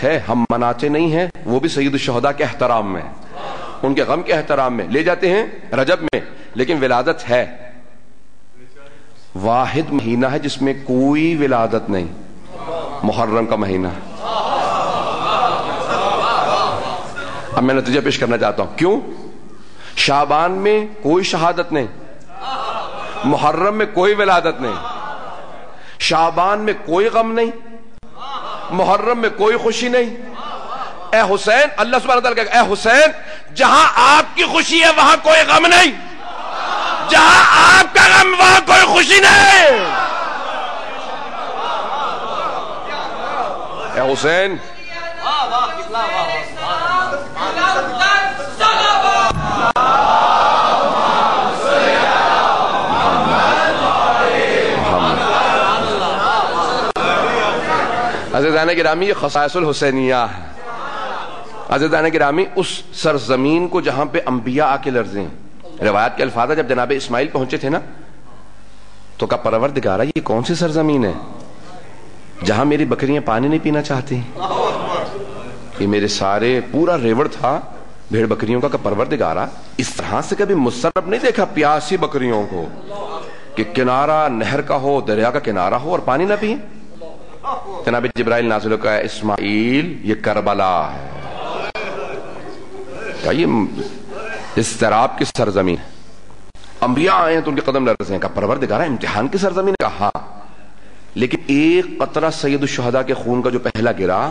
ہے، ہم مناتے نہیں ہیں، وہ بھی سید الشہداء کے احترام میں، ان کے غم کے احترام میں لے جاتے ہیں رجب میں، لیکن ولادت ہے۔ واحد مہینہ ہے جس میں کوئی ولادت نہیں، محرم کا مہینہ۔ اب میں نتیجہ پیش کرنا چاہتا ہوں، کیوں؟ شعبان میں کوئی شہادت نہیں، محرم میں کوئی ولادت نہیں، شعبان میں کوئی غم نہیں، محرم میں کوئی خوشی نہیں۔ اے حسین، اللہ سبحانہ وتعالیٰ کہے گا اے حسین جہاں آپ کی خوشی ہے وہاں کوئی غم نہیں، جہاں آپ کا غم وہاں کوئی خوشی نہیں۔ اے حسین عزیزان گرامی، یہ خصائص الحسینیہ ہے۔ عزیزان گرامی، اس سرزمین کو جہاں پہ انبیاء آ کے لرزیں، روایات کے الفاظ ہے جب جناب اسماعیل پہنچے تھے نا تو کہا پروردگارہ یہ کون سی سرزمین ہے جہاں میری بکریاں پانی نہیں پینا چاہتی؟ یہ میرے سارے پورا ریوڑ تھا بھیڑ بکریوں کا، کہ پروردگارہ اس طرح سے کبھی مصرف نہیں دیکھا پیاسی بکریوں کو کہ کنارہ نہر کا ہو، دریا کا کنارہ ہو اور پانی نہ پیئے۔ جناب جبرائیل نازل ہو کہا اسماعیل یہ کربلا ہے، کہا یہ اضطراب کی سرزمین ہے، انبیاء آئے ہیں تو ان کے قدم لرزے ہیں۔ کہا پروردگارہ امتحان کی سرزمین ہے؟ کہا ہاں، لیکن ایک قطرہ سید الشہداء کے خون کا جو پہلا گرا،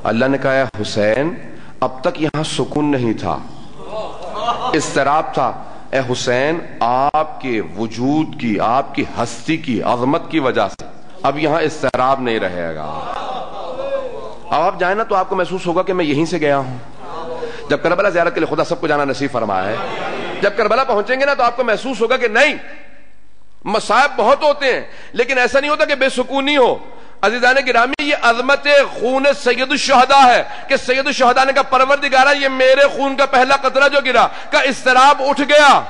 اللہ نے کہا حسین اب تک یہاں سکون نہیں تھا، اضطراب تھا، اے حسین آپ کے وجود کی، آپ کی ہستی کی عظمت کی وجہ سے اب یہاں اضطراب نہیں رہے گا۔ اب آپ جائیں نا تو آپ کو محسوس ہوگا کہ میں یہیں سے گیا ہوں۔ جب کربلا زیارت کے لیے خدا سب کو جانا نصیب فرمایا ہے، جب کربلا پہنچیں گے نا تو آپ کو محسوس ہوگا کہ نہیں، مصائب بہت ہوتے ہیں لیکن ایسا نہیں ہوتا کہ بے سکونی ہو۔ عزیزان گرامی، یہ عظمت خون سید الشہداء ہے کہ سید الشہداء نے کہا پروردگارہ یہ میرے خون کا پہلا قطرہ جو گرا کا اضطراب اٹھ گیا۔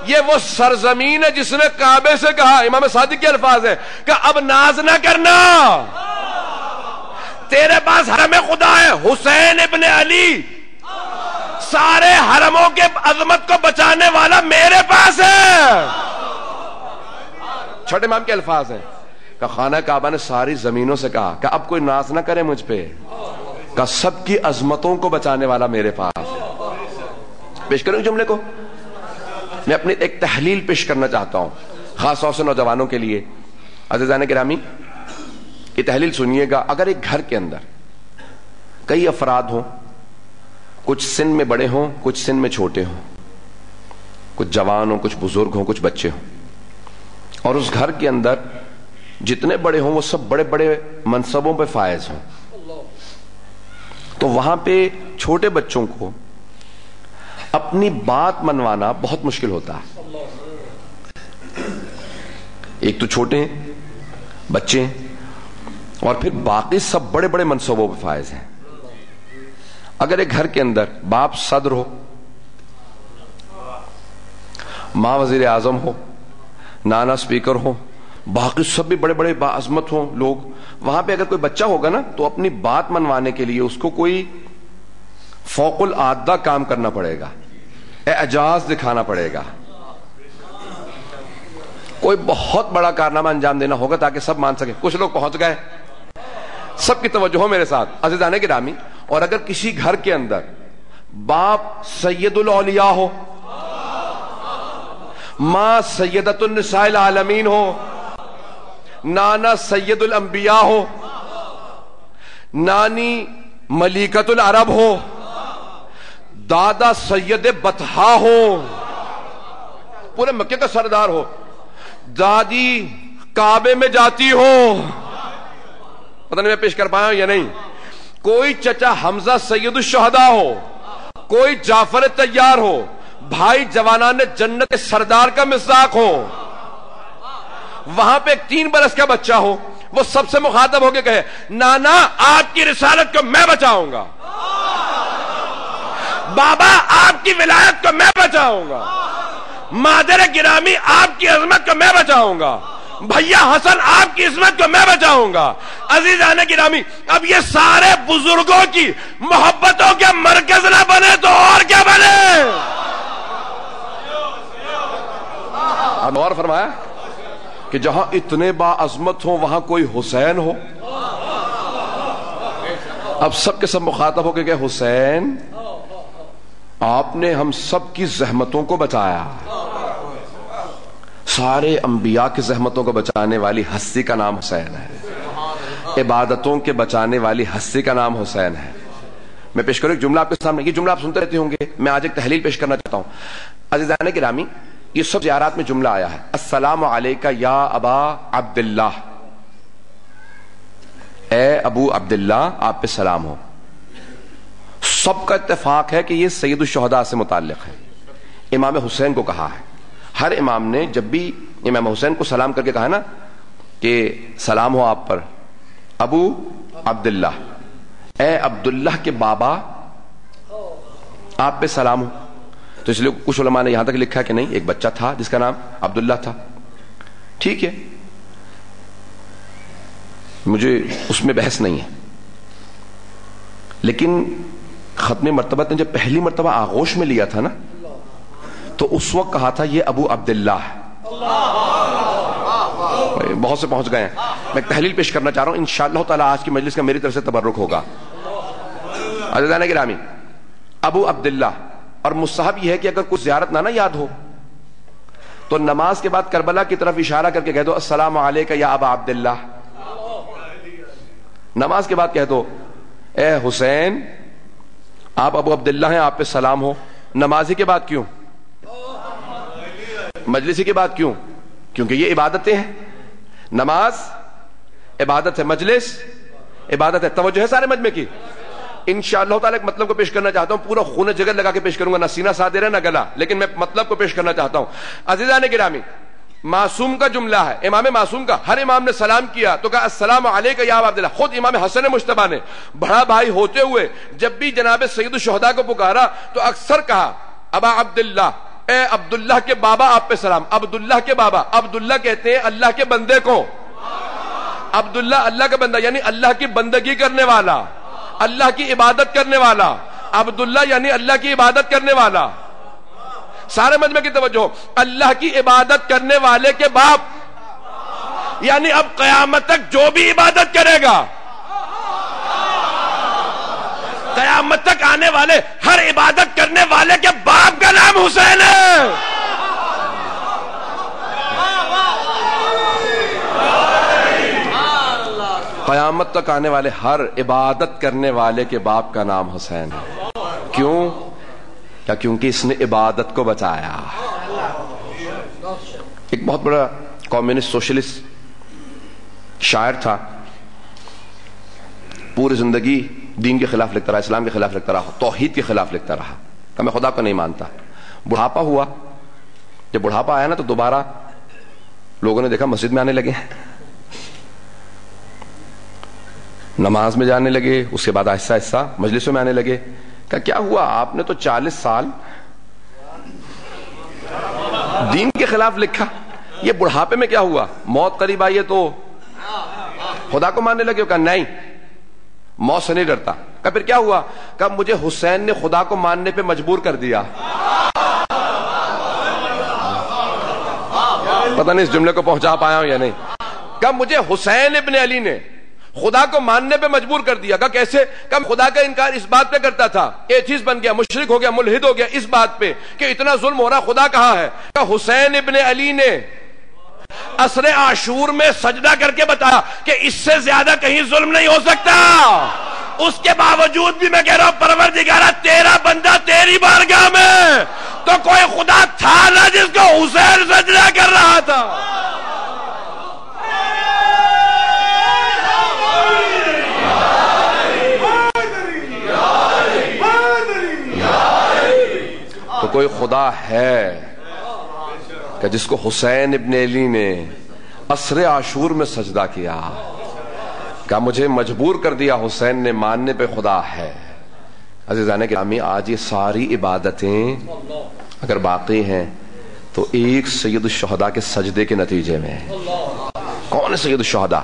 یہ وہ سرزمین ہے جس نے کعبے سے کہا، امام صادق کے الفاظ ہے کہ اب ناز نہ کرنا، تیرے پاس حرم خدا ہے حسین ابن علی، سارے حرموں کے عظمت کو بچانے والا میرے پاس ہے۔ چھوٹے امام کے الفاظ ہیں کہ خانہ کعبہ نے ساری زمینوں سے کہا کہ اب کوئی ناز نہ کرے مجھ پہ، کہ سب کی عظمتوں کو بچانے والا میرے پاس ہے۔ پیش کروں جملے کو، میں اپنی ایک تحلیل پیش کرنا چاہتا ہوں خاص طور سے نوجوانوں کے لیے۔ عزیزان گرامی یہ تحلیل سنیے گا، اگر ایک گھر کے اندر کئی افراد ہوں، کچھ سن میں بڑے ہوں، کچھ سن میں چھوٹے ہوں، کچھ جوان ہوں، کچھ بزرگ ہوں، کچھ بچے ہوں، اور اس گھر کے اندر جتنے بڑے ہوں وہ سب بڑے بڑے منصبوں پہ فائز ہوں، تو وہاں پہ چھوٹے بچوں کو اپنی بات منوانا بہت مشکل ہوتا ہے۔ ایک تو چھوٹے ہیں، بچے ہیں، اور پھر باقی سب بڑے بڑے منصبوں پہ فائز ہیں۔ اگر ایک گھر کے اندر باپ صدر ہو، ماں وزیر اعظم ہو، نانا اسپیکر ہو، باقی سب بھی بڑے بڑے باعظمت ہوں لوگ، وہاں پہ اگر کوئی بچہ ہوگا نا تو اپنی بات منوانے کے لیے اس کو کوئی فوق العادہ کام کرنا پڑے گا، اعجاز دکھانا پڑے گا، کوئی بہت بڑا کارنامہ انجام دینا ہوگا تاکہ سب مان سکے۔ کچھ لوگ پہنچ گئے، سب کی توجہ ہو میرے ساتھ عزیزان گرامی۔ اور اگر کسی گھر کے اندر باپ سید الاولیاء ہو، ماں سیدۃ النساء العالمین ہو، نانا سید الانبیاء ہو، نانی ملیکۃ العرب ہو، دادا سید بطحا ہو، پورے مکے کا سردار ہو، دادی کعبے میں جاتی ہو، پتہ نہیں میں پیش کر پایا ہوں یا نہیں، کوئی چچا حمزہ سید الشہداء ہو، کوئی جعفر طیار ہو، بھائی جوانان جنت کے سردار کا مصداق ہو، وہاں پہ ایک 3 برس کا بچہ ہو، وہ سب سے مخاطب ہو کے کہے نانا آپ کی رسالت کو میں بچاؤں گا، بابا آپ کی ولایت کو میں بچاؤں گا، مادر گرامی آپ کی عظمت کو میں بچاؤں گا، بھیا حسن آپ کی عصمت کو میں بچاؤں گا. عزیزان گرامی اب یہ سارے بزرگوں کی محبتوں کے مرکز نہ بنے تو اور کیا بنے؟ اور فرمایا کہ جہاں اتنے باعظمت ہوں وہاں کوئی حسین ہو. اب سب کے سب مخاطب ہو کہ حسین آپ نے ہم سب کی زحمتوں کو بچایا. سارے انبیاء کی زحمتوں کو بچانے والی ہستی کا نام حسین ہے. عبادتوں کے بچانے والی ہستی کا نام حسین ہے. میں پیش کروں ایک جملہ آپ کے سامنے. یہ جملہ آپ سنتے رہتے ہوں گے. میں آج ایک تحلیل پیش کرنا چاہتا ہوں. عزیزان گرامی یہ سب زیارات میں جملہ آیا ہے السلام علیکہ یا ابا عبداللہ. اے ابو عبداللہ آپ پہ سلام ہو. سب کا اتفاق ہے کہ یہ سید الشہداء سے متعلق ہے. امام حسین کو کہا ہے. ہر امام نے جب بھی امام حسین کو سلام کر کے کہا نا کہ سلام ہو آپ پر ابو عبداللہ اے عبداللہ کے بابا آپ پہ سلام ہو. تو اس لیے کچھ علماء نے یہاں تک لکھا کہ نہیں ایک بچہ تھا جس کا نام عبداللہ تھا. ٹھیک ہے مجھے اس میں بحث نہیں ہے. لیکن ختم مرتبہ نے جب پہلی مرتبہ آغوش میں لیا تھا نا تو اس وقت کہا تھا یہ ابو عبداللہ ہے. بہت سے پہنچ گئے ہیں. میں ایک تحلیل پیش کرنا چاہ رہا ہوں انشاءاللہ تعالی آج کی مجلس کا میری طرف سے تبرک ہوگا. عزیزان گرامی ابو عبداللہ اور مستحب یہ ہے کہ اگر کچھ زیارت نہ یاد ہو تو نماز کے بعد کربلا کی طرف اشارہ کر کے کہہ دو السلام علیکہ یا ابا عبداللہ. نماز کے بعد کہہ دو اے حسین آپ ابو عبداللہ ہیں آپ پہ سلام ہو. نمازی کے بعد کیوں؟ مجلسی کے بعد کیوں؟ کیونکہ یہ عبادتیں ہیں. نماز عبادت ہے, مجلس عبادت ہے. توجہ ہے سارے مجمع کی. انشاءاللہ تعالی ایک مطلب کو پیش کرنا چاہتا ہوں. پورا خون جگر لگا کے پیش کروں گا, نہ سینہ صادر ہے نہ گلا, لیکن میں مطلب کو پیش کرنا چاہتا ہوں. عزیزان گرامی معصوم کا جملہ ہے. امام معصوم کا ہر امام نے سلام کیا تو کہا السلام علیکہ یا ابا عبداللہ. خود امام حسن مجتبیٰ نے بڑا بھائی ہوتے ہوئے جب بھی جناب سید الشہداء کو پکارا تو اکثر کہا ابا عبداللہ اے عبداللہ کے بابا آپ پہ سلام. عبداللہ کے بابا, عبداللہ کہتے ہیں اللہ کے بندے کو. عبداللہ اللہ کا بندہ یعنی اللہ کی بندگی کرنے والا, اللہ کی عبادت کرنے والا. عبداللہ یعنی اللہ کی عبادت کرنے والا. سارے مجمع کی توجہ. اللہ کی عبادت کرنے والے کے باپ یعنی اب قیامت تک جو بھی عبادت کرے گا, قیامت تک آنے والے ہر عبادت کرنے والے کے باپ کا نام حسین ہے. قیامت تک آنے والے ہر عبادت کرنے والے کے باپ کا نام حسین ہے. کیوں؟ کیا کیونکہ اس نے عبادت کو بچایا. ایک بہت بڑا کمیونسٹ سوشلسٹ شاعر تھا, پوری زندگی دین کے خلاف لکھتا رہا, اسلام کے خلاف لکھتا رہا, توحید کے خلاف لکھتا رہا کہ میں خدا کو نہیں مانتا. بڑھاپا ہوا, جب بڑھاپا آیا نا تو دوبارہ لوگوں نے دیکھا مسجد میں آنے لگے, نماز میں جانے لگے, اس کے بعد آہستہ آہستہ مجلسوں میں آنے لگے. کہ کیا ہوا, آپ نے تو 40 سال دین کے خلاف لکھا, یہ بڑھاپے میں کیا ہوا؟ موت قریب آئی ہے تو خدا کو ماننے لگے. کہا نہیں موت سے نہیں ڈرتا. کہ پھر کیا ہوا؟ کہ مجھے حسین نے خدا کو ماننے پہ مجبور کر دیا. پتہ نہیں اس جملے کو پہنچا پایا ہوں یا نہیں. کہ مجھے حسین ابن علی نے خدا کو ماننے پہ مجبور کر دیا. کہ کیسے؟ کہ خدا کا انکار اس بات پہ کرتا تھا, ایتھیسٹ بن گیا, مشرک ہو گیا, ملحد ہو گیا اس بات پہ کہ اتنا ظلم ہو رہا, خدا کہاں ہے؟ کہ حسین ابن علی نے عصر عاشور میں سجدہ کر کے بتایا کہ اس سے زیادہ کہیں ظلم نہیں ہو سکتا. اس کے باوجود بھی میں کہہ رہا ہوں پروردگارہ تیرا بندہ تیری بارگاہ میں تو کوئی خدا تھا نہ جس کو حسین سجدہ کر رہا تھا. تو کوئی خدا ہے کہ جس کو حسین ابن علی نے عصر عاشور میں سجدہ کیا, کہ مجھے مجبور کر دیا حسین نے ماننے پہ خدا ہے. عزیزان گرامی آج یہ ساری عبادتیں اگر باقی ہیں تو ایک سید الشہداء کے سجدے کے نتیجے میں. کون ہے سید الشہداء؟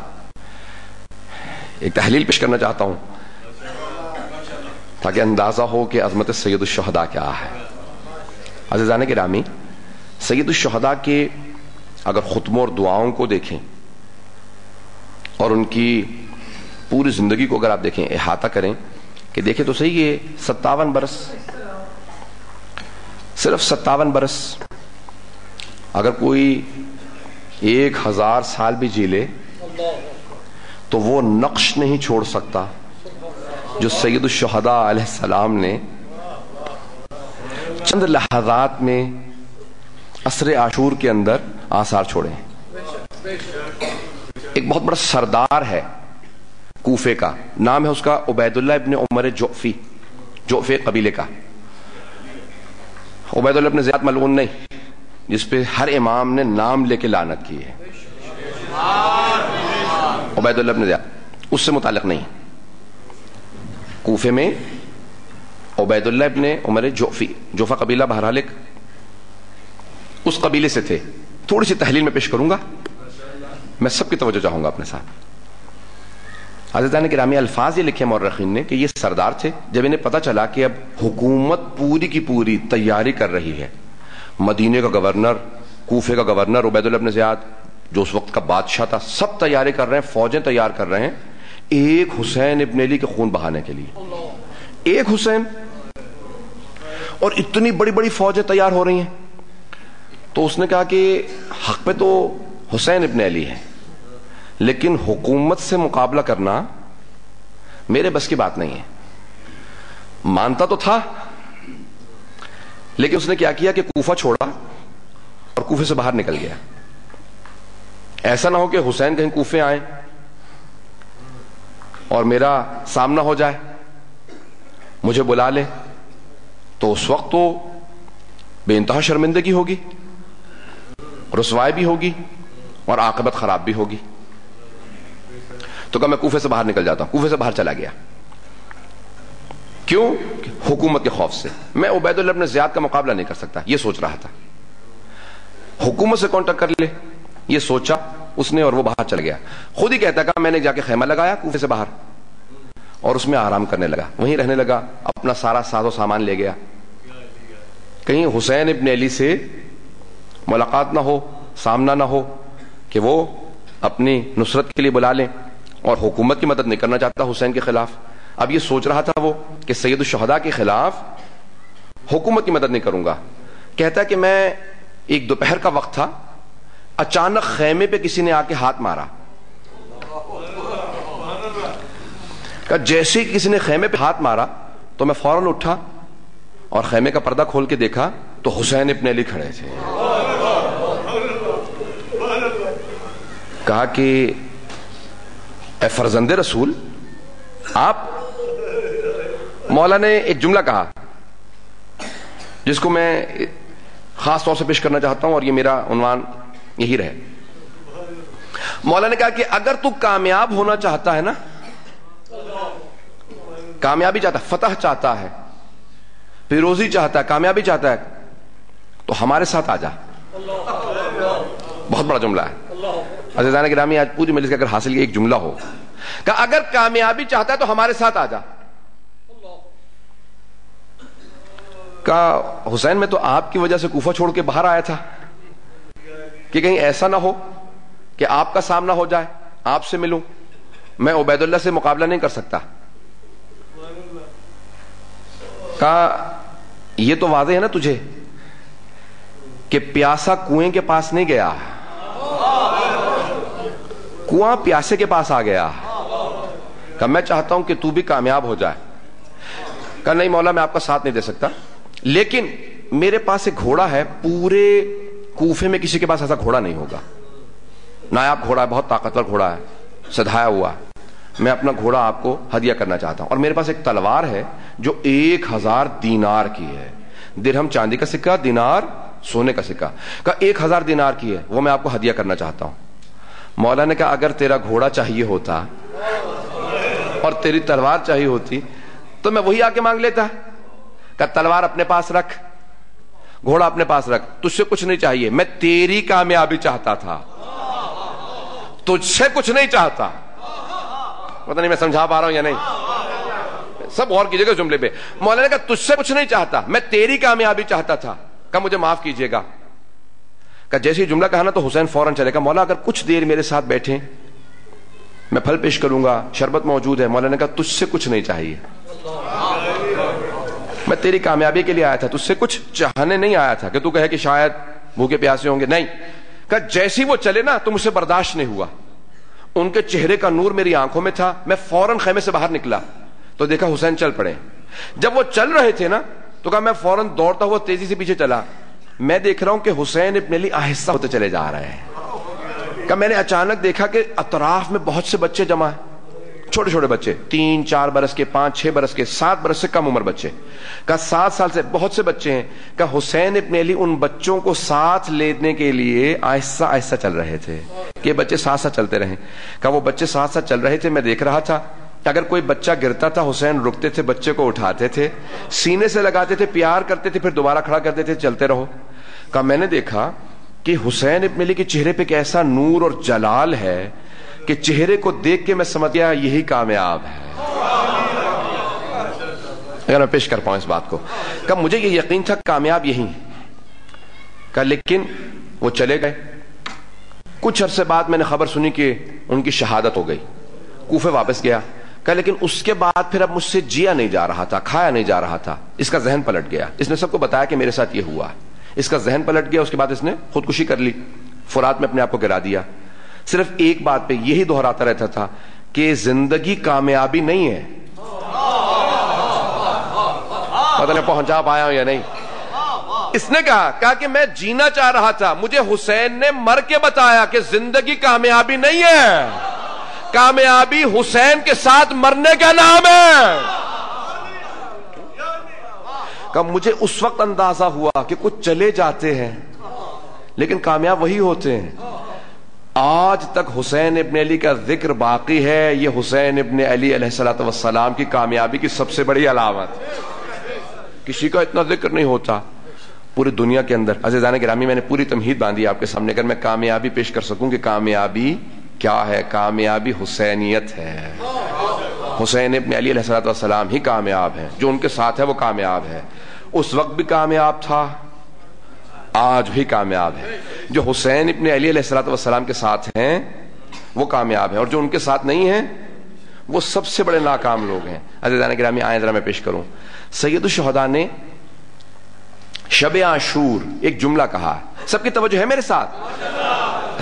ایک تحلیل پیش کرنا چاہتا ہوں تاکہ اندازہ ہو کہ عظمت سید الشہداء کیا ہے. عزیزان گرامی، سید الشہداء کے اگر خطبوں اور دعاؤں کو دیکھیں اور ان کی پوری زندگی کو اگر آپ دیکھیں، احاطہ کریں کہ دیکھیں تو صحیح، یہ 57 برس، صرف 57 برس، اگر کوئی 1000 سال بھی جی لے تو وہ نقش نہیں چھوڑ سکتا جو سید الشہداء علیہ السلام نے چند لحظات میں عصر عاشور کے اندر آثار چھوڑے ہیں. ایک بہت بڑا سردار ہے کوفے کا، نام ہے اس کا عبید اللہ ابن عمر جعفی، جعفے قبیلے کا. عبید اللہ ابن زیاد ملعون نہیں، جس پہ ہر امام نے نام لے کے لعنت کی ہے. عبید اللہ ابن زیاد اس سے متعلق نہیں. کوفے میں عبید اللہ ابن عمر جعفی، جوفا قبیلہ بہرحال ایک اس قبیلے سے تھے. تھوڑی سی تحلیل میں پیش کروں گا، میں سب کی توجہ چاہوں گا اپنے ساتھ. عزیزان گرامی، الفاظ یہ لکھے مورخین نے کہ یہ سردار تھے. جب انہیں پتا چلا کہ اب حکومت پوری کی پوری تیاری کر رہی ہے، مدینے کا گورنر، کوفے کا گورنر عبید اللہ ابن زیاد جو اس وقت کا بادشاہ تھا، سب تیاری کر رہے ہیں، فوجیں تیار کر رہے ہیں ایک حسین ابن علی کے خون بہانے کے لیے. ایک حسین، اور اتنی بڑی بڑی فوجیں تیار ہو رہی ہیں. تو اس نے کہا کہ حق پہ تو حسین ابن علی ہے، لیکن حکومت سے مقابلہ کرنا میرے بس کی بات نہیں ہے. مانتا تو تھا، لیکن اس نے کیا کیا کہ کوفہ چھوڑا اور کوفے سے باہر نکل گیا. ایسا نہ ہو کہ حسین کہیں کوفے آئیں اور میرا سامنا ہو جائے، مجھے بلا لے، تو اس وقت تو بے انتہا شرمندگی ہوگی، رسوائی بھی ہوگی اور عاقبت خراب بھی ہوگی. تو کہا میں کوفے سے باہر نکل جاتا ہوں. کوفے سے باہر چلا گیا. کیوں؟ حکومت کے خوف سے. میں عبید اللہ ابن زیاد کا مقابلہ نہیں کر سکتا، یہ سوچ رہا تھا. حکومت سے کانٹیکٹ کر لے، یہ سوچا اس نے، اور وہ باہر چل گیا. خود ہی کہتا کہ میں نے جا کے خیمہ لگایا کوفے سے باہر اور اس میں آرام کرنے لگا، وہیں رہنے لگا، اپنا سارا ساز و سامان لے گیا. کہیں حسین ابن علی سے ملاقات نہ ہو، سامنا نہ ہو کہ وہ اپنی نصرت کے لیے بلا لیں، اور حکومت کی مدد نہیں کرنا چاہتا حسین کے خلاف. اب یہ سوچ رہا تھا وہ کہ سید الشہداء کے خلاف حکومت کی مدد نہیں کروں گا. کہتا ہے کہ میں ایک دوپہر کا وقت تھا، اچانک خیمے پہ کسی نے آ کے ہاتھ مارا. کہ جیسے ہی کسی نے خیمے پہ ہاتھ مارا تو میں فوراً اٹھا اور خیمے کا پردہ کھول کے دیکھا تو حسین ابن علی کھڑے تھے. کہا کہ اے فرزند رسول، آپ، مولا نے ایک جملہ کہا جس کو میں خاص طور سے پیش کرنا چاہتا ہوں، اور یہ میرا عنوان یہی رہے. مولا نے کہا کہ اگر تو کامیاب ہونا چاہتا ہے نا، کامیابی چاہتا ہے، فتح چاہتا ہے، پیروزی چاہتا ہے، کامیابی چاہتا ہے، تو ہمارے ساتھ آ جا. بہت بڑا جملہ ہے عزیزان گرامی. آج پوری مجلس کا اگر حاصل یہ ایک جملہ ہو کہ اگر کامیابی چاہتا ہے تو ہمارے ساتھ آ جا. کہا حسین میں تو آپ کی وجہ سے کوفہ چھوڑ کے باہر آیا تھا کہ کہیں ایسا نہ ہو کہ آپ کا سامنا ہو جائے، آپ سے ملوں. میں عبید اللہ سے مقابلہ نہیں کر سکتا. کہا یہ تو واضح ہے نا تجھے کہ پیاسا کنویں کے پاس نہیں گیا، کنواں پیاسے کے پاس آ گیا. کہا میں چاہتا ہوں کہ تو بھی کامیاب ہو جائے. کہا نہیں مولا، میں آپ کا ساتھ نہیں دے سکتا، لیکن میرے پاس ایک گھوڑا ہے، پورے کوفے میں کسی کے پاس ایسا گھوڑا نہیں ہوگا، نایاب گھوڑا ہے، بہت طاقتور گھوڑا ہے، سدھایا ہوا. میں اپنا گھوڑا آپ کو ہدیہ کرنا چاہتا ہوں. اور میرے پاس ایک تلوار ہے جو 1000 دینار کی ہے. درہم چاندی کا سکہ، دینار سونے کا سکہ. کہا 1000 دینار کی ہے، وہ میں آپ کو ہدیہ کرنا چاہتا ہوں. مولا نے کہا اگر تیرا گھوڑا چاہیے ہوتا اور تیری تلوار چاہیے ہوتی تو میں وہی آ کے مانگ لیتا. کہ تلوار اپنے پاس رکھ گھوڑا اپنے پاس رکھ، تجھ سے کچھ نہیں چاہیے، میں تیری کامیابی چاہتا تھا، تجھ سے کچھ نہیں چاہتا۔ پتہ نہیں میں سمجھا پا رہا ہوں یا نہیں، سب غور کیجئے گا جملے پہ۔ مولا نے کہا تجھ سے کچھ نہیں چاہتا، میں تیری کامیابی چاہتا تھا، کہا مجھے معاف کیجئے گا۔ کہا جیسے جملہ کہا نا تو حسین فوراً چلے گا، مولا اگر کچھ دیر میرے ساتھ بیٹھیں میں پھل پیش کروں گا، شربت موجود ہے۔ مولا نے کہا تجھ سے کچھ نہیں چاہیے، میں تیری کامیابی کے لیے آیا تھا، تجھ سے کچھ چاہنے نہیں آیا تھا کہ تو کہے کہ شاید بھوکے پیاسے ہوں گے، نہیں۔ کہا جیسی وہ چلے نا تو مجھ سے برداشت نہیں ہوا، ان کے چہرے کا نور میری آنکھوں میں تھا، میں فوراً خیمے سے باہر نکلا تو دیکھا حسین چل پڑے۔ جب وہ چل رہے تھے نا تو کہا میں فوراً دوڑتا ہوا تیزی سے پیچھے چلا، میں دیکھ رہا ہوں کہ حسین ابن علی آہستہ ہوتے چلے جا رہے ہیں۔ کہ میں نے اچانک دیکھا کہ اطراف میں بہت سے بچے جمع ہیں، چھوٹے چھوٹے بچے، 3 4 برس کے، 5 6 برس کے، 7 برس سے کم عمر بچے۔ کہا 7 سال سے بہت سے بچے ہیں۔ کہا حسین ابن علی ان بچوں کو ساتھ لینے کے لیے آہستہ آہستہ چل رہے تھے کہ بچے ساتھ ساتھ چلتے رہیں۔ کہا وہ بچے ساتھ ساتھ چل رہے تھے، میں دیکھ رہا تھا اگر کوئی بچہ گرتا تھا حسین رکتے تھے، بچے کو اٹھاتے تھے، سینے سے لگاتے تھے، پیار کرتے تھے، پھر دوبارہ کھڑا کرتے تھے، چلتے رہو۔ کہا میں نے دیکھا کہ حسین ابن علی کے چہرے پہ کیسا نور اور جلال ہے کہ چہرے کو دیکھ کے میں سمجھ گیا یہی کامیاب ہے۔ اگر میں پیش کر پاؤں اس بات کو، کہ مجھے یہ یقین تھا کامیاب یہی کہ، لیکن وہ چلے گئے۔ کچھ عرصے بعد میں نے خبر سنی کہ ان کی شہادت ہو گئی، کوفے واپس گیا۔ کہ لیکن اس کے بعد پھر اب مجھ سے جیا نہیں جا رہا تھا، کھایا نہیں جا رہا تھا، اس کا ذہن پلٹ گیا۔ اس نے سب کو بتایا کہ میرے ساتھ یہ ہوا، اس کا ذہن پلٹ گیا۔ اس کے بعد اس نے خودکشی کر لی، فرات میں اپنے آپ کو گرا دیا۔ صرف ایک بات پہ یہی دہراتا رہتا تھا کہ زندگی کامیابی نہیں ہے۔ پتہ نہیں پہنچا پایا ہوں یا نہیں۔ اس نے کہا کہ میں جینا چاہ رہا تھا، مجھے حسین نے مر کے بتایا کہ زندگی کامیابی نہیں ہے، کامیابی حسین کے ساتھ مرنے کا نام ہے۔ کہ مجھے اس وقت اندازہ ہوا کہ کچھ چلے جاتے ہیں لیکن کامیاب وہی ہوتے ہیں۔ آج تک حسین ابن علی کا ذکر باقی ہے، یہ حسین ابن علی علیہ السلام کی کامیابی کی سب سے بڑی علامت۔ کسی کا اتنا ذکر نہیں ہوتا پوری دنیا کے اندر۔ عزیزان گرامی میں نے پوری تمہید باندھی آپ کے سامنے، اگر میں کامیابی پیش کر سکوں کہ کامیابی کیا ہے، کامیابی حسینیت ہے۔ حسین ابن علی علیہ السلام ہی کامیاب ہے، جو ان کے ساتھ ہے وہ کامیاب ہے۔ اس وقت بھی کامیاب تھا، آج بھی کامیاب ہے۔ جو حسین ابن علی علیہ السلام کے ساتھ ہیں وہ کامیاب ہیں، اور جو ان کے ساتھ نہیں ہیں وہ سب سے بڑے ناکام لوگ ہیں۔ عزیزان گرامی آئیں ذرا میں پیش کروں، سید الشہداء نے شب عاشور ایک جملہ کہا، سب کی توجہ ہے میرے ساتھ،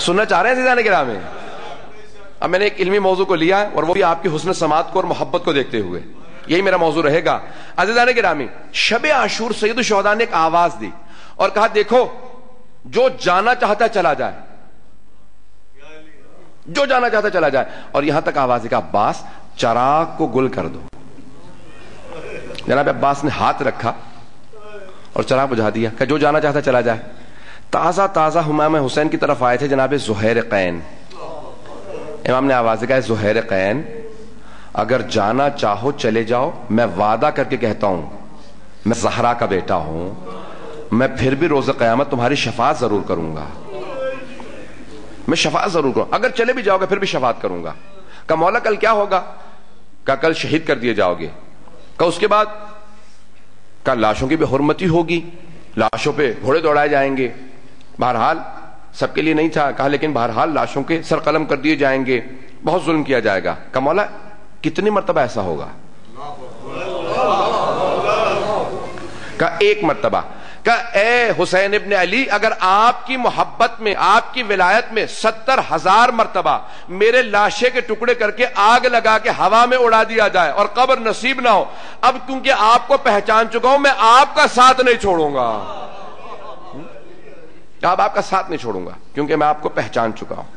سننا چاہ رہے ہیں عزیزان گرامی؟ اب میں نے ایک علمی موضوع کو لیا ہے اور وہ بھی آپ کی حسن سماعت کو اور محبت کو دیکھتے ہوئے، یہی میرا موضوع رہے گا۔ عزیزان گرامی شب عاشور سید الشہداء نے ایک آواز دی اور کہا دیکھو جو جانا چاہتا چلا جائے، جو جانا چاہتا چلا جائے، اور یہاں تک آواز دی کہ عباس چراغ کو گل کر دو۔ جناب عباس نے ہاتھ رکھا اور چراغ بجھا دیا کہ جو جانا چاہتا چلا جائے۔ تازہ تازہ امام حسین کی طرف آئے تھے جناب زہیر قین، امام نے آواز دی کہ زہیر قین اگر جانا چاہو چلے جاؤ، میں وعدہ کر کے کہتا ہوں میں زہرا کا بیٹا ہوں، میں پھر بھی روز قیامت تمہاری شفاعت ضرور کروں گا، میں شفاعت ضرور کروں، اگر چلے بھی جاؤ گے پھر بھی شفاعت کروں گا۔ کہ مولا کل کیا ہوگا؟ کہ کل شہید کر دیے جاؤ گے۔ کہ اس کے بعد کہ لاشوں کی بھی حرمتی ہوگی، لاشوں پہ گھوڑے دوڑائے جائیں گے، بہرحال سب کے لیے نہیں تھا، کہا لیکن بہرحال لاشوں کے سر قلم کر دیے جائیں گے، بہت ظلم کیا جائے گا۔ کہ مولا کتنی مرتبہ ایسا ہوگا؟ کہ ایک مرتبہ۔ کہ اے حسین ابن علی اگر آپ کی محبت میں، آپ کی ولایت میں 70,000 مرتبہ میرے لاشے کے ٹکڑے کر کے آگ لگا کے ہوا میں اڑا دیا جائے اور قبر نصیب نہ ہو، اب کیونکہ آپ کو پہچان چکا ہوں میں آپ کا ساتھ نہیں چھوڑوں گا، اب آپ کا ساتھ نہیں چھوڑوں گا کیونکہ میں آپ کو پہچان چکا ہوں۔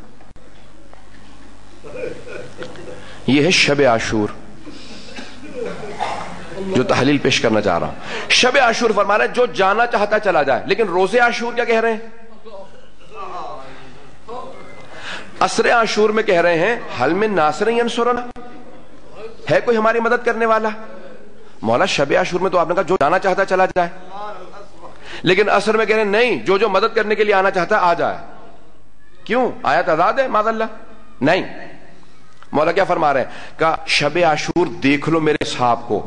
یہ ہے شب عاشور جو تحلیل پیش کرنا چاہ رہا ہوں۔ شب عاشور فرما رہا ہے جو جانا چاہتا چلا جائے، لیکن روز عاشور کیا کہہ رہے ہیں؟ عصر عاشور میں کہہ رہے ہیں حل من ناصر ینصرنا، ہے کوئی ہماری مدد کرنے والا؟ مولا شب عاشور میں تو آپ نے کہا جو جانا چاہتا چلا جائے، لیکن عصر میں کہہ رہے ہیں نہیں، جو جو مدد کرنے کے لیے آنا چاہتا ہے آ جائے. کیوں؟ آیت آزاد ہے معاذ اللہ؟ نہیں. مولا کیا فرما رہے ہیں؟ کہ شب عاشور دیکھ لو میرے اصحاب کو،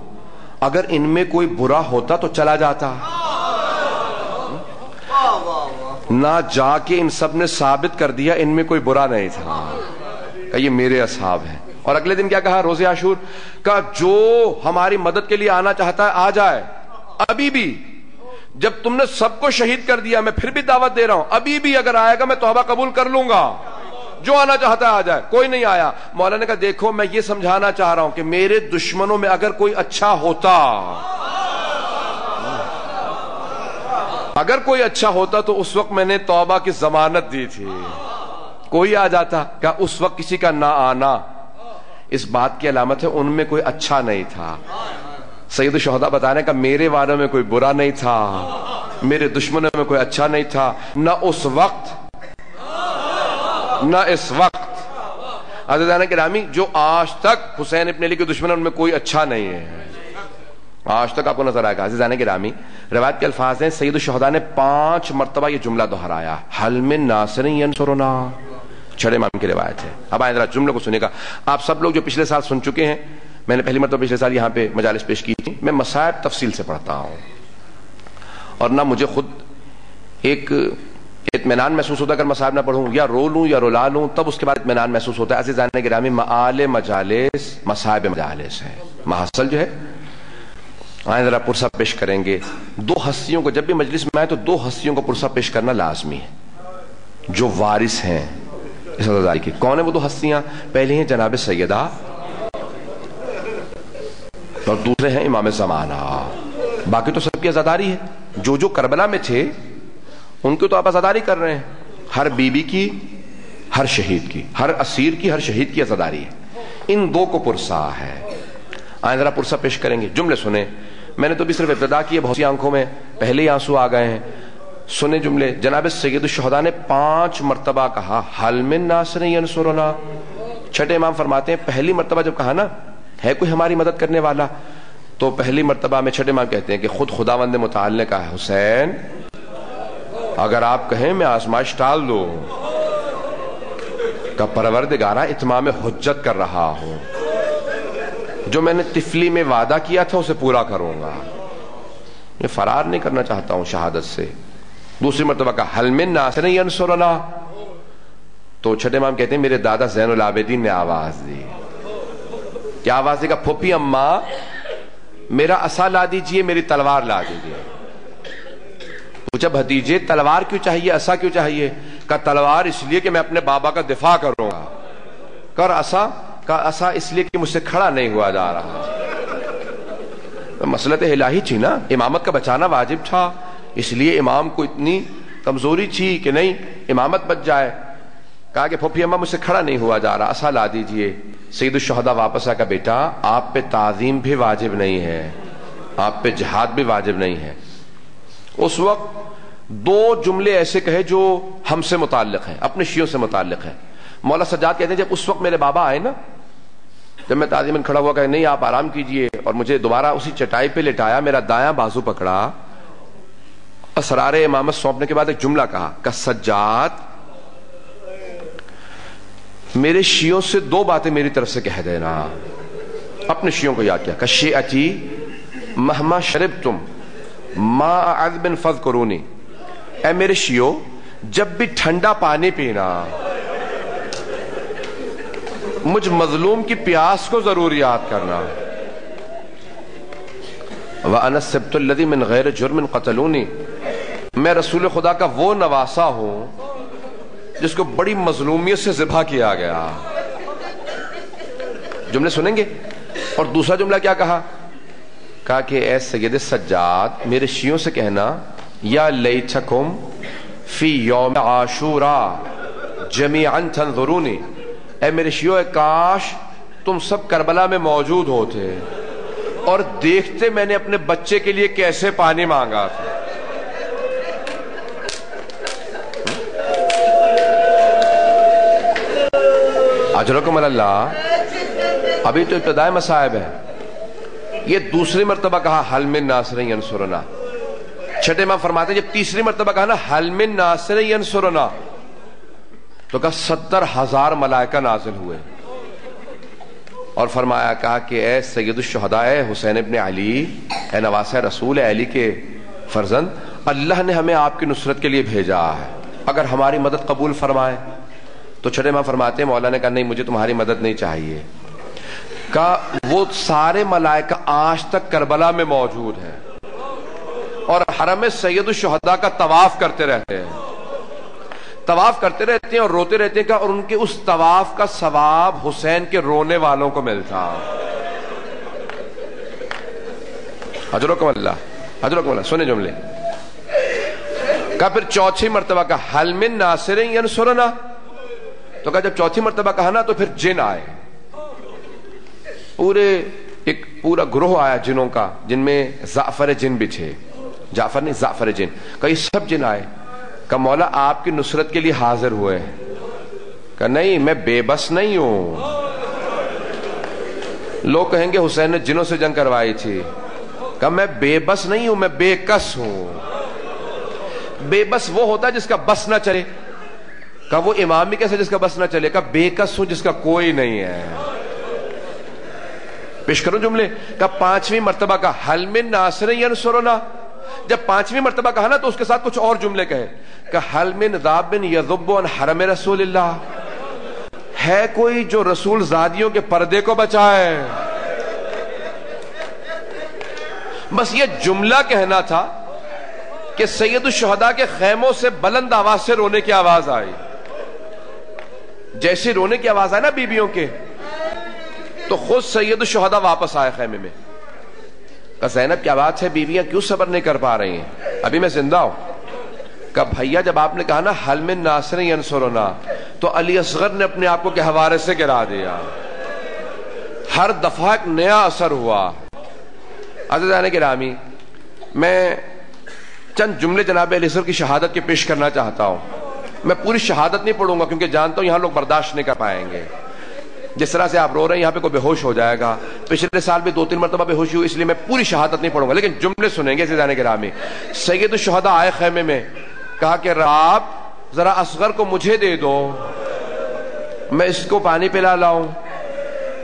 اگر ان میں کوئی برا ہوتا تو چلا جاتا، نہ جا کے ان سب نے ثابت کر دیا ان میں کوئی برا نہیں تھا کہ یہ میرے اصحاب ہیں. اور اگلے دن کیا کہا روز عاشور کا؟ جو ہماری مدد کے لیے آنا چاہتا ہے آ جائے. ابھی بھی جب تم نے سب کو شہید کر دیا، میں پھر بھی دعوت دے رہا ہوں، ابھی بھی اگر آئے گا میں توبہ قبول کر لوں گا. جو آنا چاہتا ہے آ جائے. کوئی نہیں آیا. مولا نے کہا دیکھو میں یہ سمجھانا چاہ رہا ہوں کہ میرے دشمنوں میں اگر کوئی اچھا ہوتا، اگر کوئی اچھا ہوتا تو اس وقت میں نے توبہ کی ضمانت دی تھی. کوئی آ جاتا کہ اس وقت کسی کا نہ آنا اس بات کی علامت ہے ان میں کوئی اچھا نہیں تھا. سید الشہداء بتا رہے ہیں کہ میرے والوں میں کوئی برا نہیں تھا، میرے دشمنوں میں کوئی اچھا نہیں تھا، نہ اس وقت نہ اس وقت. عزیزان گرامی، جو آج تک حسین ابن علی کے دشمن ان میں کوئی اچھا نہیں ہے، آج تک آپ کو نظر آئے گا. عزیزان گرامی، روایت کے الفاظ ہیں سید الشہداء نے 5 مرتبہ یہ جملہ دہرایا، حل من ناصر ینصرنا. چھڑے امام کی روایت ہے. اب آئیں ذرا جملے کو سنیے گا. آپ سب لوگ جو پچھلے سال سن چکے ہیں، میں نے پہلی مرتبہ پچھلے سال یہاں پہ مجالس پیش کی تھی. میں مصائب تفصیل سے پڑھتا ہوں اور نہ مجھے خود ایک اطمینان محسوس ہوتا ہے اگر مصائب نہ پڑھوں، یا رو لوں یا رلا لوں تب اس کے بعد اطمینان محسوس ہوتا ہے. عزیزان گرامی، مآل مجالس مصائب مجالس ہے. محصل جو ہے آئیں ذرا پرسہ پیش کریں گے. 2 ہستیوں کو جب بھی مجلس میں آئے تو 2 ہستیوں کو پرسہ پیش کرنا لازمی ہے جو وارث ہیں اس عزاداری کی. کون ہیں وہ 2 ہستیاں؟ پہلی ہیں جناب سیدہ اور دوسرے ہیں امام زمانہ. باقی تو سب کی عزاداری ہے. جو جو کربلا میں تھے ان کی تو آپ عزاداری کر رہے ہیں. ہر بی بی کی، ہر شہید کی، ہر اسیر کی، ہر شہید کی عزاداری ہے. ان 2 کو پرسہ ہے. آئیں ذرا پرسہ پیش کریں گے. جملے سنیں. میں نے تو بھی صرف ابتدا کی ہے، بہت سی آنکھوں میں پہلے ہی آنسو آ گئے ہیں. سنیں جملے. جناب سید الشہداء نے 5 مرتبہ کہا حل من ناصر ینصرنا. چھٹے امام فرماتے ہیں پہلی مرتبہ جب کہا نا ہے کوئی ہماری مدد کرنے والا، تو پہلی مرتبہ میں چھٹے امام کہتے ہیں کہ خود خداوند متعال نے کہا حسین اگر آپ کہیں میں آزمائش ٹال دوں، کہ پروردگارہ اتمام حجت کر رہا ہوں، جو میں نے طفلی میں وعدہ کیا تھا اسے پورا کروں گا. میں فرار نہیں کرنا چاہتا ہوں شہادت سے. دوسری مرتبہ کہا حل من ناصر ینصرنا. تو چھٹے امام کہتے ہیں میرے دادا زین العابدین نے آواز دی. کیا آواز دی؟ کہ پھوپھی اماں میرا عصا لا دیجئے، میری تلوار لا دیجئے. پوچھا بھتیجے تلوار کیوں چاہیے، عصا کیوں چاہیے؟ کہ تلوار اس لیے کہ میں اپنے بابا کا دفاع کروں گا. کر عصا؟ کہ عصا اس لیے کہ مجھ سے کھڑا نہیں ہوا جا رہا. مسئلہ الہی تھی نا، امامت کا بچانا واجب تھا، اس لیے امام کو اتنی کمزوری تھی کہ نہیں امامت بچ جائے. کہا کہ پھوپھی اماں مجھ سے کھڑا نہیں ہوا جا رہا، عصا لا دیجئے. سید الشہداء واپس آ کر بیٹا آپ پہ تعظیم بھی واجب نہیں ہے، آپ پہ جہاد بھی واجب نہیں ہے. اس وقت 2 جملے ایسے کہے جو ہم سے متعلق ہیں، اپنے شیعوں سے متعلق ہیں. مولا سجاد کہتے ہیں جب اس وقت میرے بابا آئے نا، جب میں تعظیماً کھڑا ہوا کہ نہیں آپ آرام کیجئے، اور مجھے دوبارہ اسی چٹائی پہ لٹایا، میرا دایاں بازو پکڑا، اسرار امامت سونپنے کے بعد ایک جملہ کہا کہ سجاد میرے شیعوں سے 2 باتیں میری طرف سے کہہ دینا. اپنے شیعوں کو یاد کیا کہ شیعتی مہما شربتم ما عذب فذکرونی. اے میرے شیعوں جب بھی ٹھنڈا پانی پینا مجھ مظلوم کی پیاس کو ضرور یاد کرنا. وَأَنَا السِّبْتُ الَّذِي مِنْ غَيْرِ جُرْمٍ قَتَلُونِي. میں رسول خدا کا وہ نواسا ہوں جس کو بڑی مظلومیت سے ذبح کیا گیا. جملے سنیں گے. اور دوسرا جملہ کیا کہا؟ کہا کہ اے سید سجاد میرے شیعوں سے کہنا یا لیتکم فی یوم عاشوراء جمیعاً تنظرونی. اے میرے شیعوں کاش تم سب کربلا میں موجود ہوتے اور دیکھتے میں نے اپنے بچے کے لیے کیسے پانی مانگا تھا. اجرکم اللہ. ابھی تو ابتدائی مصائب ہے. یہ دوسری مرتبہ کہا حل من ناصر ینصرنا. چھٹے امام فرماتے ہیں جب تیسری مرتبہ کہا نا حل من ناصر ینصرنا، تو کہا 70,000 ملائکہ نازل ہوئے اور فرمایا، کہا کہ اے سید الشہداء، اے حسین ابن علی، اے نواسہ رسول، اے علی کے فرزند، اللہ نے ہمیں آپ کی نصرت کے لیے بھیجا ہے، اگر ہماری مدد قبول فرمائے۔ تو چھٹے امام فرماتے ہیں مولا نے کہا نہیں، مجھے تمہاری مدد نہیں چاہیے۔ کہا وہ سارے ملائکہ آج تک کربلا میں موجود ہیں اور حرم سید الشہداء کا طواف کرتے رہتے ہیں، طواف کرتے رہتے ہیں اور روتے رہتے ہیں، اور ان کے اس طواف کا ثواب حسین کے رونے والوں کو ملتا۔ اجرکم اللہ، اجرکم اللہ۔ سنیں جملے، کہا پھر چوتھی مرتبہ کا حل من ناصر ینصرنا، تو کہا جب چوتھی مرتبہ کہا نا تو پھر جن آئے، ایک پورا گروہ آیا جنوں کا، جن میں زعفر جن بھی تھے، جعفر نہیں زعفر جن، کہا یہ سب جن آئے، کہا مولا آپ کی نصرت کے لیے حاضر ہوئے، کہا نہیں میں بے بس نہیں ہوں، لوگ کہیں گے حسین نے جنوں سے جنگ کروائی تھی، کہا میں بے بس نہیں ہوں، میں بے کس ہوں۔ بے بس وہ ہوتا ہے جس کا بس نہ چلے، کہا وہ امام بھی کیسے جس کا بس نہ چلے، کہا بے کس ہوں جس کا کوئی نہیں ہے۔ پیش کروں جملے، کہا پانچویں مرتبہ کا حل من ناصر ینصرنا، جب پانچویں مرتبہ کہا نا تو اس کے ساتھ کچھ اور جملے کہے، کہ حل من ذاب یذب عن حرم رسول اللہ، ہے کوئی جو رسول زادیوں کے پردے کو بچائے۔ بس یہ جملہ کہنا تھا کہ سید الشہداء کے خیموں سے بلند آواز سے رونے کی آواز آئی، جیسے رونے کی آواز آئی نا بیویوں کے، تو خود سید الشہداء واپس آئے خیمے میں۔ کہا زینب کیا بات ہے، بیویاں کیوں صبر نہیں کر پا رہی ہیں، ابھی میں زندہ ہوں۔ کہا بھیا جب آپ نے کہا نا حل من ناصر ینصرنا، تو علی اصغر نے اپنے آپ کو کے حوالے سے گرا دیا، ہر دفعہ ایک نیا اثر ہوا۔ عزیزان گرامی، میں چند جملے جناب علی اصغر کی شہادت کے پیش کرنا چاہتا ہوں۔ میں پوری شہادت نہیں پڑھوں گا کیونکہ جانتا ہوں یہاں لوگ برداشت نہیں کر پائیں گے، جس طرح سے آپ رو رہے ہیں یہاں پہ کوئی بے ہوش ہو جائے گا، پچھلے سال بھی 2-3 مرتبہ بے ہوشی ہوئی، اس لیے میں پوری شہادت نہیں پڑھوں گا، لیکن جملے سنیں گے عزیزان گرامی۔ سید الشہداء آئے خیمے میں، کہا کہ رب ذرا اصغر کو مجھے دے دو، میں اس کو پانی پلا لاؤں۔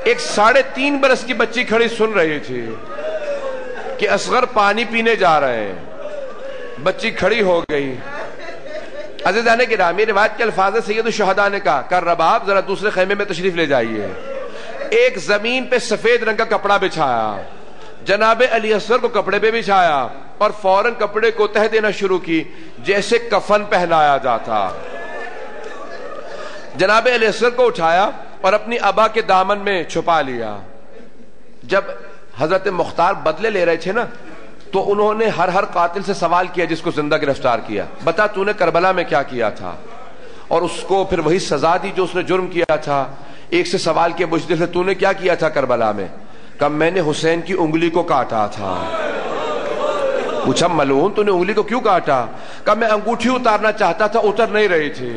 ایک 3.5 برس کی بچی کھڑی سن رہی تھی کہ اصغر پانی پینے جا رہے ہیں، بچی کھڑی ہو گئی۔ عزیزان گرامی، روایت کے الفاظ سید الشہداء نے کہا کہ رباب ذرا دوسرے خیمے میں تشریف لے جائیے۔ ایک زمین پہ سفید رنگ کا کپڑا بچھایا، جناب علی اصغر کو کپڑے پہ بچھایا اور فوراً کپڑے کو تہ دینا شروع کی جیسے کفن پہنایا جاتا۔ جناب علی اصغر کو اٹھایا اور اپنی ابا کے دامن میں چھپا لیا۔ جب حضرت مختار بدلے لے رہے تھے نا، تو انہوں نے ہر قاتل سے سوال کیا جس کو زندہ گرفتار کیا، بتا تو نے کربلا میں کیا کیا تھا، اور اس کو پھر وہی سزا دی جو اس نے جرم کیا تھا۔ ایک سے سوال کیا بجدل سے، تو نے کیا کیا تھا کربلا میں؟ کہا میں نے حسین کی انگلی کو کاٹا تھا۔ پوچھا ملعون تو نے انگلی کو کیوں کاٹا؟ کہا میں انگوٹھی اتارنا چاہتا تھا، اتر نہیں رہی تھی،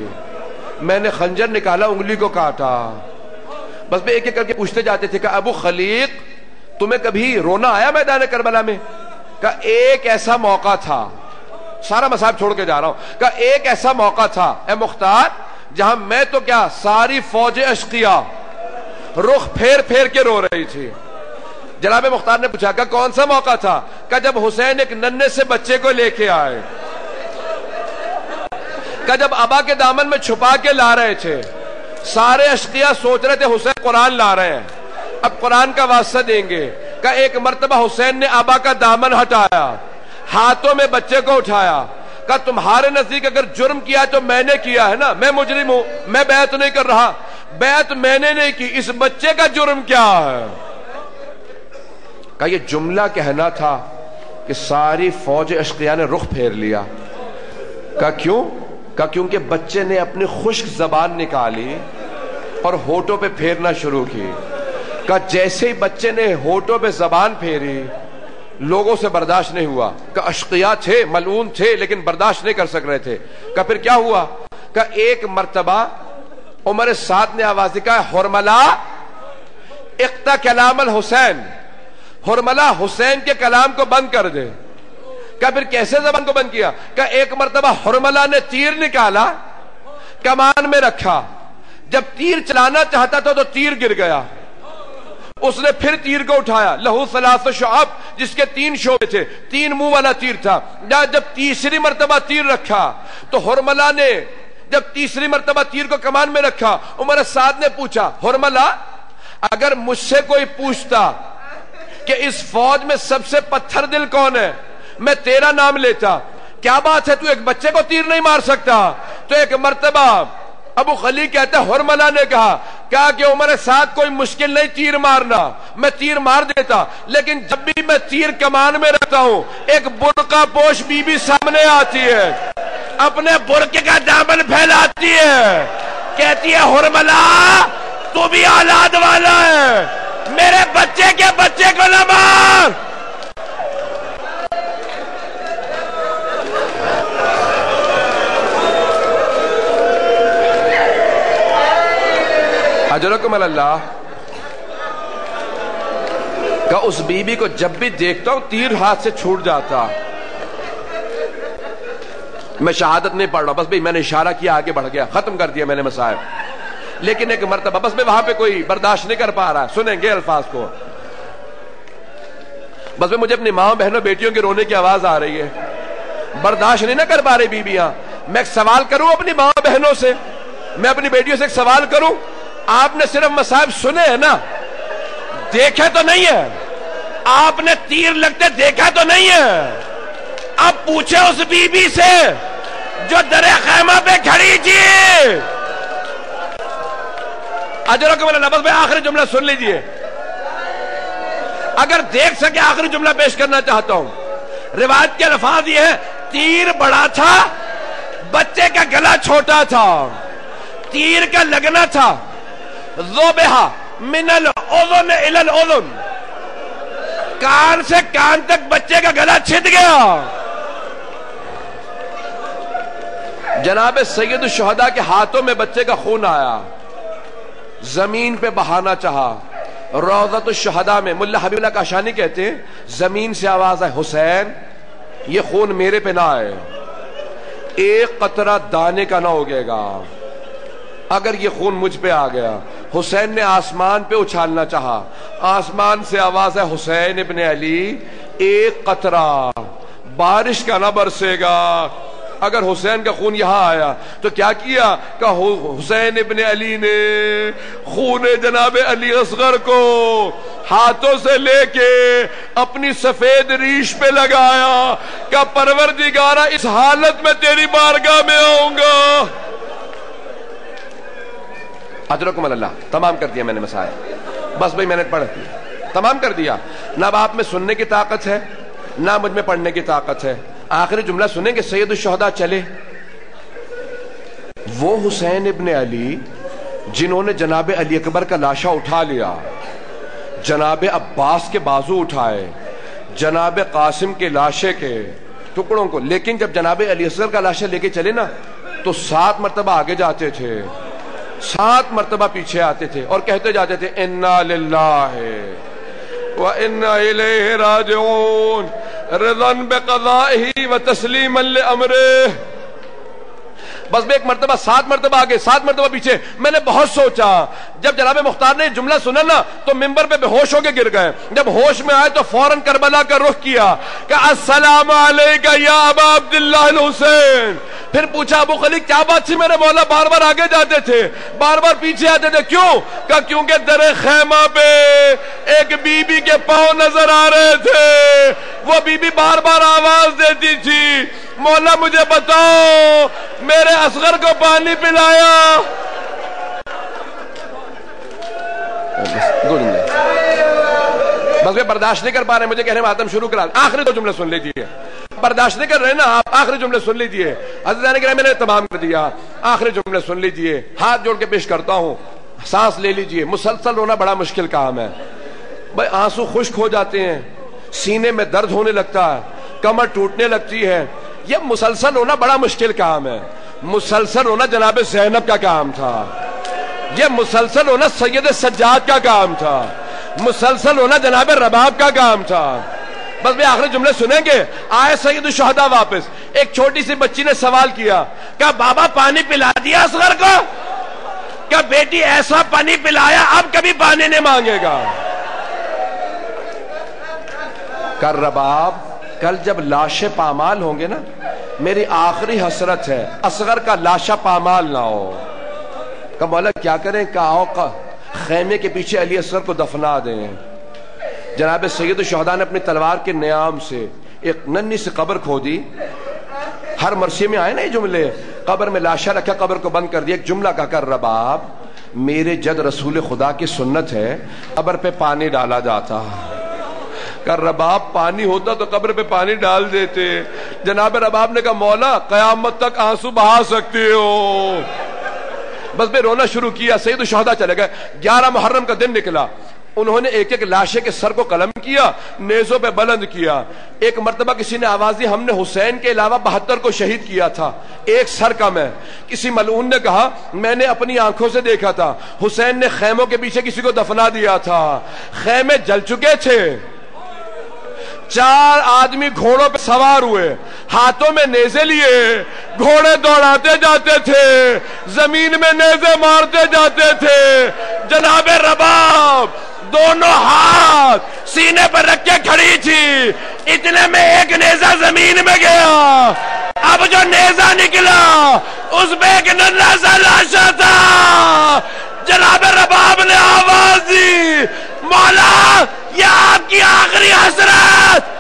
میں نے خنجر نکالا، انگلی کو کاٹا۔ بس میں ایک ایک کر کے پوچھتے جاتے تھے کہ ابو خلیق تمہیں کبھی رونا آیا میدان کربلا میں؟ کہ ایک ایسا موقع تھا، سارا مصائب چھوڑ کے جا رہا ہوں، کہ ایک ایسا موقع تھا اے مختار جہاں میں تو کیا ساری فوج اشقیاء رخ پھیر پھیر کے رو رہی تھی۔ جناب مختار نے پوچھا کہ کون سا موقع تھا؟ کہ جب حسین ایک ننھے سے بچے کو لے کے آئے، کہ جب ابا کے دامن میں چھپا کے لا رہے تھے، سارے اشقیاء سوچ رہے تھے حسین قرآن لا رہے ہیں، اب قرآن کا واسطہ دیں گے۔ کہ ایک مرتبہ حسین نے ابا کا دامن ہٹایا، ہاتھوں میں بچے کو اٹھایا، کہ تمہارے نزدیک اگر جرم کیا تو میں نے کیا ہے نا، میں مجرم ہوں، میں بیعت نہیں کر رہا، بیعت میں نے نہیں کی، اس بچے کا جرم کیا ہے؟ کہ یہ جملہ کہنا تھا کہ ساری فوج اشقیاء نے رخ پھیر لیا۔ کہ کیوں؟ کہ کیونکہ بچے نے اپنی خشک زبان نکالی اور ہونٹوں پہ پھیرنا شروع کی۔ کہ جیسے ہی بچے نے ہونٹوں پہ زبان پھیری، لوگوں سے برداشت نہیں ہوا، کہ اشقیاء تھے، ملعون تھے، لیکن برداشت نہیں کر سک رہے تھے۔ کہ پھر کیا ہوا؟ کہ ایک مرتبہ عمر سعد نے آواز دی، حرملہ اقطع کلام الحسین، حرملہ حسین کے کلام کو بند کر دے۔ کہا پھر کیسے زبان کو بند کیا؟ کہا ایک مرتبہ حرملہ نے تیر نکالا، کمان میں رکھا، جب تیر چلانا چاہتا تھا تو تیر گر گیا، اس نے پھر تیر کو اٹھایا، لہو ثلاث شعب، جس کے 3 شعبے تھے، 3 منہ والا تیر تھا، جب تیسری مرتبہ تیر رکھا تو حرملہ نے جب تیسری مرتبہ تیر کو کمان میں رکھا، عمر سعد نے پوچھا حرملہ اگر مجھ سے کوئی پوچھتا کہ اس فوج میں سب سے پتھر دل کون ہے، میں تیرا نام لیتا، کیا بات ہے تو ایک بچے کو تیر نہیں مار سکتا؟ تو ایک مرتبہ ابو خلی کہتا ہے حرملہ نے کہا کہ عمر سعد کوئی مشکل نہیں تیر مارنا، میں تیر مار دیتا، لیکن جب بھی میں تیر کمان میں رکھتا ہوں ایک برقع پوش بی بی سامنے آتی ہے، اپنے برقع کا دامن پھیلاتی ہے، کہتی ہے حرملہ تو بھی اولاد والا ہے، میرے بچے کے بچے کو نہ مار۔ اجرکم اللہ کہ اس بی بی کو جب بھی دیکھتا ہوں تیر ہاتھ سے چھوٹ جاتا، میں شہادت نہیں پڑھ رہا، بس میں نے اشارہ کیا، آگے بڑھ گیا، ختم کر دیا میں نے مسائل، لیکن ایک مرتبہ بس میں وہاں پہ کوئی برداشت نہیں کر پا رہا، سنیں گے الفاظ کو، بس میں مجھے اپنی ماں بہنوں بیٹیوں کے رونے کی آواز آ رہی ہے، برداشت نہیں نہ کر پا رہی بیویاں۔ میں ایک سوال کروں اپنی ماں بہنوں سے، میں اپنی بیٹیوں سے ایک سوال کروں، آپ نے صرف مصائب سنے ہیں نا، دیکھے تو نہیں ہے؟ آپ نے تیر لگتے دیکھا تو نہیں ہے؟ اب پوچھے اس بی بی سے جو در خیمہ پہ کھڑی تھی۔ اجرکم اللہ، بس میں آخری جملہ سن لیجئے، اگر دیکھ سکے آخری جملہ پیش کرنا چاہتا ہوں۔ روایت کے الفاظ یہ ہے، تیر بڑا تھا، بچے کا گلا چھوٹا تھا، تیر کا لگنا تھا، ذوبہا من الاذن الى الاذن، کان سے کان تک بچے کا گلا چھد گیا۔ جناب سید الشہداء کے ہاتھوں میں بچے کا خون آیا، زمین پہ بہانا چاہا، روضۃ الشہداء میں ملا حبیب اللہ کاشانی کہتے ہیں زمین سے آواز آئے حسین یہ خون میرے پہ نہ آئے، ایک قطرہ دانے کا نہ ہوگے گا، اگر یہ خون مجھ پہ آ گیا۔ حسین نے آسمان پہ اچھالنا چاہا، آسمان سے آواز ہے حسین ابن علی ایک قطرہ بارش کا نہ برسے گا۔ اگر حسین کا خون یہاں آیا تو کیا کیا کہ حسین ابن علی نے خون جناب علی اصغر کو ہاتھوں سے لے کے اپنی سفید ریش پہ لگایا کہ پروردگارہ اس حالت میں تیری بارگاہ میں آؤں گا۔ اجرکم اللہ، تمام کر دیا میں نے مسائل، بس بھئی میں نے پڑھ دیا، تمام کر دیا، نہ اب آپ میں سننے کی طاقت ہے نہ مجھ میں پڑھنے کی طاقت ہے۔ آخری جملہ سنیں گے، سید الشہداء چلے، وہ حسین ابن علی جنہوں نے جناب علی اکبر کا لاشا اٹھا لیا، جناب عباس کے بازو اٹھائے، جناب قاسم کے لاشے کے ٹکڑوں کو، لیکن جب جناب علی اصغر کا لاشا لے کے چلے نا تو 7 مرتبہ آگے جاتے تھے، 7 مرتبہ پیچھے آتے تھے اور کہتے جاتے تھے انا للہ وَإِنَّا إِلَيْهِ رَاجِعُونَ رِضًا بِقَضَائِهِ وَتَسْلِيمًا لِأَمْرِهِ۔ بس میں ایک مرتبہ 7 مرتبہ آگے 7 مرتبہ پیچھے، میں نے بہت سوچا، جب جناب مختار نے جملہ سنا نا تو ممبر پہ بے ہوش ہو کے گر گئے، جب ہوش میں آئے تو فوراً کربلا کا رخ کیا کہ السلام علیکہ یا ابا عبداللہ الحسین۔ پھر پوچھا ابو خلی کیا بات تھی میرے مولا، بار بار آگے جاتے تھے بار بار پیچھے آتے تھے، کیوں؟ کہ کیونکہ در خیمہ پہ ایک بی بی کے پاؤں نظر آ رہے تھے، وہ بی بی بار بار آواز دیتی تھی مولا مجھے بتاؤ میرے اصغر کو پانی پلایا۔ بس میں برداشت نہیں کر پا رہے، مجھے کہنے میں آدم شروع کرا، آخری 2 جملے سن لیجئے، برداشت نہیں کر رہے نا آپ، آخری جملے سن لیجئے۔ عزیزان کرام میں نے تمام کر دیا، آخری جملے سن لیجئے، ہاتھ جوڑ کے پیش کرتا ہوں، سانس لے لیجئے۔ مسلسل رونا بڑا مشکل کام ہے بھائی، آنسو خشک ہو جاتے ہیں، سینے میں درد ہونے لگتا ہے، کمر ٹوٹنے لگتی ہے، یہ مسلسل رونا بڑا مشکل کام ہے۔ مسلسل رونا جناب زینب کا کام تھا، یہ مسلسل رونا سید سجاد کا کام تھا، مسلسل رونا جناب رباب کا کام تھا، بس میں آخری جملے سنیں گے. آئے سید الشہداء واپس. ایک چھوٹی سی بچی نے سوال کیا کہ بابا پانی پلا دیا اصغر کو؟ کہ بیٹی ایسا پانی پلایا اب کبھی پانی نہیں مانگے گا. کر رباب کل جب لاشیں پامال ہوں گے نا، میری آخری حسرت ہے اصغر کا لاشا پامال نہ ہو. کہ مولا کیا کریں؟ کہ آؤ خیمے کے پیچھے علی اصغر کو دفنا دیں. جناب سید الشہداء نے اپنی تلوار کے نیام سے ایک ننھی سی قبر کھودی. ہر مرثیے میں آئے نا یہ جملے. قبر میں لاشا رکھا، قبر کو بند کر دیا. ایک جملہ کہا کر رباب میرے جد رسول خدا کی سنت ہے قبر پہ پانی ڈالا جاتا. کر رباب پانی ہوتا تو قبر پہ پانی ڈال دیتے. جناب رباب نے کہا مولا قیامت تک آنسو بہا سکتے ہو. بس میں رونا شروع کیا. سید الشہداء چلے گئے. 11 محرم کا دن نکلا. انہوں نے ایک ایک لاشے کے سر کو قلم کیا، نیزوں پہ بلند کیا. ایک مرتبہ کسی نے آواز دی ہم نے حسین کے علاوہ 72 کو شہید کیا تھا، ایک سر کم ہے. کسی ملعون نے کہا میں نے اپنی آنکھوں سے دیکھا تھا حسین نے خیموں کے پیچھے کسی کو دفنا دیا تھا. خیمے جل چکے تھے. 4 آدمی گھوڑوں پہ سوار ہوئے، ہاتھوں میں نیزے لیے، گھوڑے دوڑاتے جاتے تھے، زمین میں نیزے مارتے جاتے تھے. جناب رباب دونوں ہاتھ سینے پر رکھ کے کھڑی تھی. اتنے میں ایک نیزہ زمین میں گیا. اب جو نیزہ نکلا اس میں ایک ننھا سا لاشا تھا. جناب رباب نے آواز دی مولا یہ آپ کی آخری حسرت